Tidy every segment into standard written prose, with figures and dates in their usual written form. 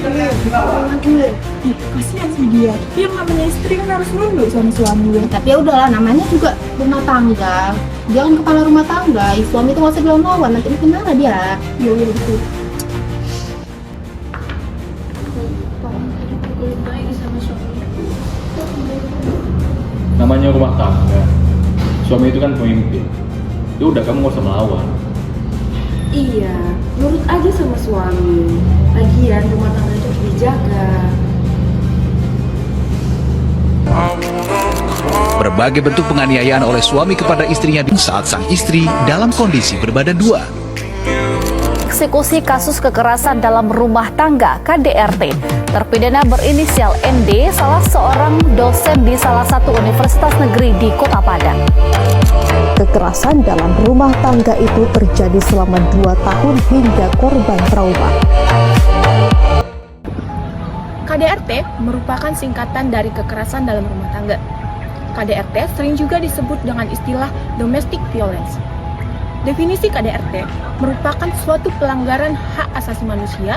Ih, kasihan sih dia. Yang namanya istri kan harus nunduk sama suami. Tapi ya udahlah, namanya juga rumah tangga. Dia kan kepala rumah tangga. Suami itu nggak usah dilawan, nanti makin marah dia. Iya, iya betul. Namanya rumah tangga, suami itu kan pemimpin. Ya udah, kamu gak usah melawan. Iya, nurut aja sama suami. Lagian rumah tangga itu harus dijaga. Berbagai bentuk penganiayaan oleh suami kepada istrinya saat sang istri dalam kondisi berbadan dua. Eksekusi kasus kekerasan dalam rumah tangga KDRT. Terpidana berinisial ND, salah seorang dosen di salah satu universitas negeri di Kota Padang. Kekerasan dalam rumah tangga itu terjadi selama 2 tahun hingga korban trauma. KDRT merupakan singkatan dari kekerasan dalam rumah tangga. KDRT sering juga disebut dengan istilah domestic violence. Definisi KDRT merupakan suatu pelanggaran hak asasi manusia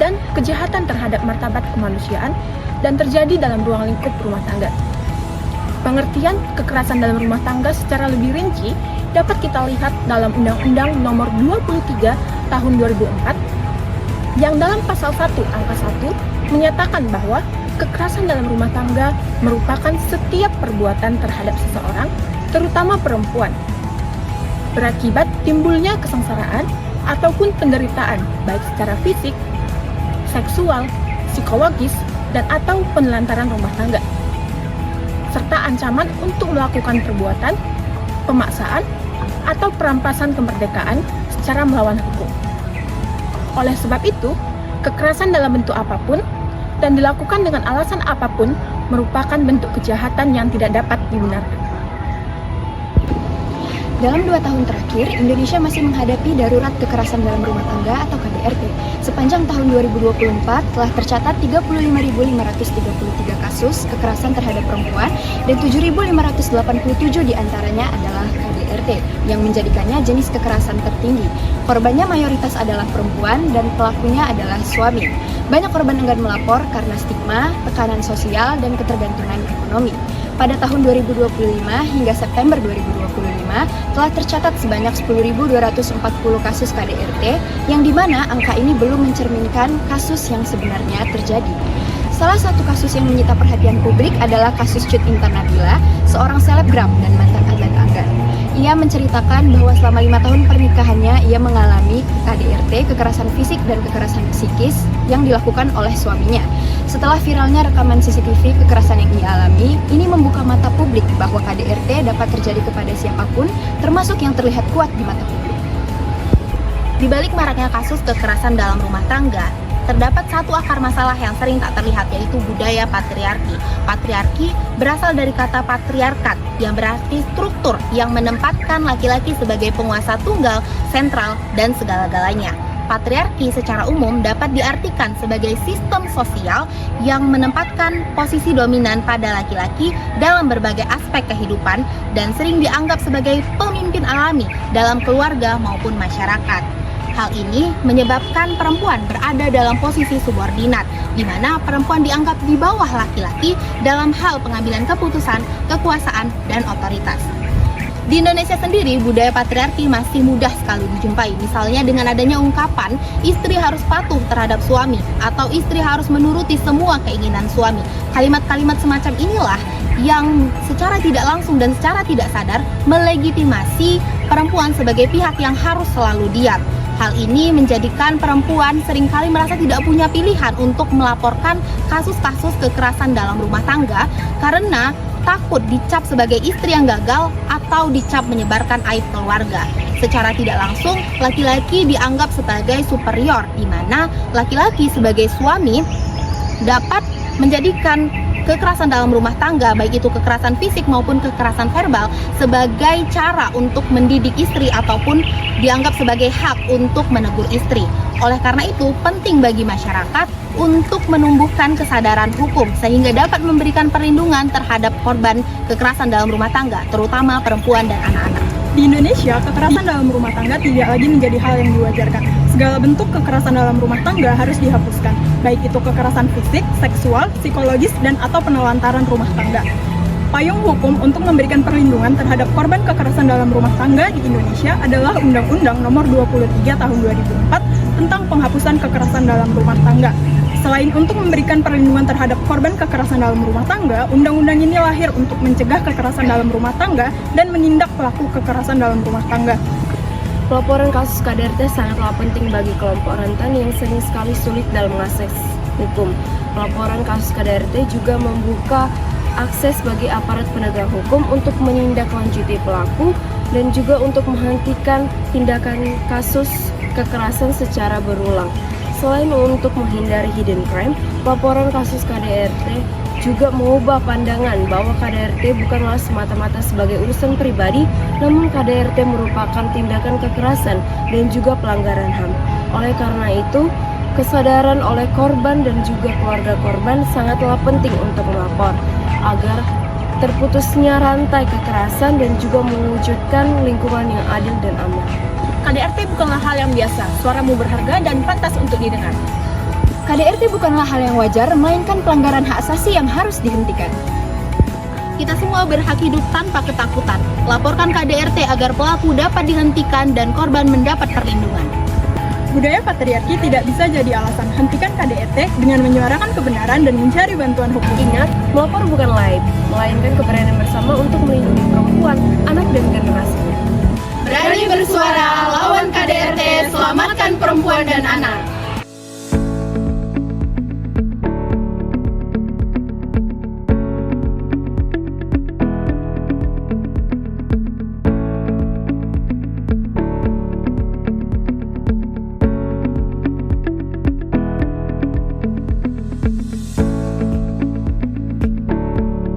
dan kejahatan terhadap martabat kemanusiaan dan terjadi dalam ruang lingkup rumah tangga. Pengertian kekerasan dalam rumah tangga secara lebih rinci dapat kita lihat dalam Undang-Undang Nomor 23 Tahun 2004 yang dalam pasal 1 angka 1 menyatakan bahwa kekerasan dalam rumah tangga merupakan setiap perbuatan terhadap seseorang, terutama perempuan, berakibat timbulnya kesengsaraan ataupun penderitaan baik secara fisik, seksual, psikologis, dan atau penelantaran rumah tangga, serta ancaman untuk melakukan perbuatan, pemaksaan, atau perampasan kemerdekaan secara melawan hukum. Oleh sebab itu, kekerasan dalam bentuk apapun dan dilakukan dengan alasan apapun merupakan bentuk kejahatan yang tidak dapat dibenarkan. Dalam 2 tahun terakhir, Indonesia masih menghadapi darurat kekerasan dalam rumah tangga atau KDRT. Sepanjang tahun 2024 telah tercatat 35.533 kasus kekerasan terhadap perempuan dan 7.587 diantaranya adalah KDRT, yang menjadikannya jenis kekerasan tertinggi. Korbannya mayoritas adalah perempuan dan pelakunya adalah suami. Banyak korban enggan melapor karena stigma, tekanan sosial, dan ketergantungan ekonomi. Pada tahun 2025 hingga September 2025 telah tercatat sebanyak 10.240 kasus KDRT, yang dimana angka ini belum mencerminkan kasus yang sebenarnya terjadi. Salah satu kasus yang menyita perhatian publik adalah kasus Cut Intan Nabila, seorang selebgram dan mantan atlet anggar. Ia menceritakan bahwa selama 5 tahun pernikahannya ia mengalami KDRT, kekerasan fisik dan kekerasan psikis yang dilakukan oleh suaminya. Setelah viralnya rekaman CCTV kekerasan yang ia alami, ini membuka mata publik bahwa KDRT dapat terjadi kepada siapapun, termasuk yang terlihat kuat di mata publik. Di balik maraknya kasus kekerasan dalam rumah tangga, terdapat satu akar masalah yang sering tak terlihat, yaitu budaya patriarki. Patriarki berasal dari kata patriarkat, yang berarti struktur yang menempatkan laki-laki sebagai penguasa tunggal, sentral, dan segala-galanya. Patriarki secara umum dapat diartikan sebagai sistem sosial yang menempatkan posisi dominan pada laki-laki dalam berbagai aspek kehidupan dan sering dianggap sebagai pemimpin alami dalam keluarga maupun masyarakat. Hal ini menyebabkan perempuan berada dalam posisi subordinat, di mana perempuan dianggap di bawah laki-laki dalam hal pengambilan keputusan, kekuasaan, dan otoritas. Di Indonesia sendiri, budaya patriarki masih mudah sekali dijumpai. Misalnya dengan adanya ungkapan, istri harus patuh terhadap suami, atau istri harus menuruti semua keinginan suami. Kalimat-kalimat semacam inilah yang secara tidak langsung dan secara tidak sadar melegitimasi perempuan sebagai pihak yang harus selalu diam. Hal ini menjadikan perempuan seringkali merasa tidak punya pilihan untuk melaporkan kasus-kasus kekerasan dalam rumah tangga karena takut dicap sebagai istri yang gagal atau dicap menyebarkan aib keluarga. Secara tidak langsung, laki-laki dianggap sebagai superior, di mana laki-laki sebagai suami dapat menjadikan kekerasan dalam rumah tangga, baik itu kekerasan fisik maupun kekerasan verbal, sebagai cara untuk mendidik istri ataupun dianggap sebagai hak untuk menegur istri. Oleh karena itu, penting bagi masyarakat untuk menumbuhkan kesadaran hukum sehingga dapat memberikan perlindungan terhadap korban kekerasan dalam rumah tangga, terutama perempuan dan anak-anak. Di Indonesia, kekerasan dalam rumah tangga tidak lagi menjadi hal yang diwajarkan. Segala bentuk kekerasan dalam rumah tangga harus dihapuskan, baik itu kekerasan fisik, seksual, psikologis, dan atau penelantaran rumah tangga. Payung hukum untuk memberikan perlindungan terhadap korban kekerasan dalam rumah tangga di Indonesia adalah Undang-Undang Nomor 23 Tahun 2004 tentang penghapusan kekerasan dalam rumah tangga. Selain untuk memberikan perlindungan terhadap korban kekerasan dalam rumah tangga, undang-undang ini lahir untuk mencegah kekerasan dalam rumah tangga dan menindak pelaku kekerasan dalam rumah tangga. Pelaporan kasus KDRT sangatlah penting bagi kelompok rentan yang sering sekali sulit dalam mengakses hukum. Pelaporan kasus KDRT juga membuka akses bagi aparat penegak hukum untuk menindaklanjuti pelaku dan juga untuk menghentikan tindakan kasus kekerasan secara berulang. Selain untuk menghindari hidden crime, pelaporan kasus KDRT juga mengubah pandangan bahwa KDRT bukanlah semata-mata sebagai urusan pribadi, namun KDRT merupakan tindakan kekerasan dan juga pelanggaran HAM. Oleh karena itu, kesadaran oleh korban dan juga keluarga korban sangatlah penting untuk melapor agar terputusnya rantai kekerasan dan juga mewujudkan lingkungan yang adil dan aman. KDRT bukanlah hal yang biasa, suaramu berharga dan pantas untuk didengar. KDRT bukanlah hal yang wajar, melainkan pelanggaran hak asasi yang harus dihentikan. Kita semua berhak hidup tanpa ketakutan. Laporkan KDRT agar pelaku dapat dihentikan dan korban mendapat perlindungan. Budaya patriarki tidak bisa jadi alasan. Hentikan KDRT dengan menyuarakan kebenaran dan mencari bantuan hukum. Ingat, melapor bukan lain, melainkan keberanian bersama untuk melindungi perempuan, anak, dan generasinya. Berani bersuara, lawan KDRT, selamatkan perempuan dan anak.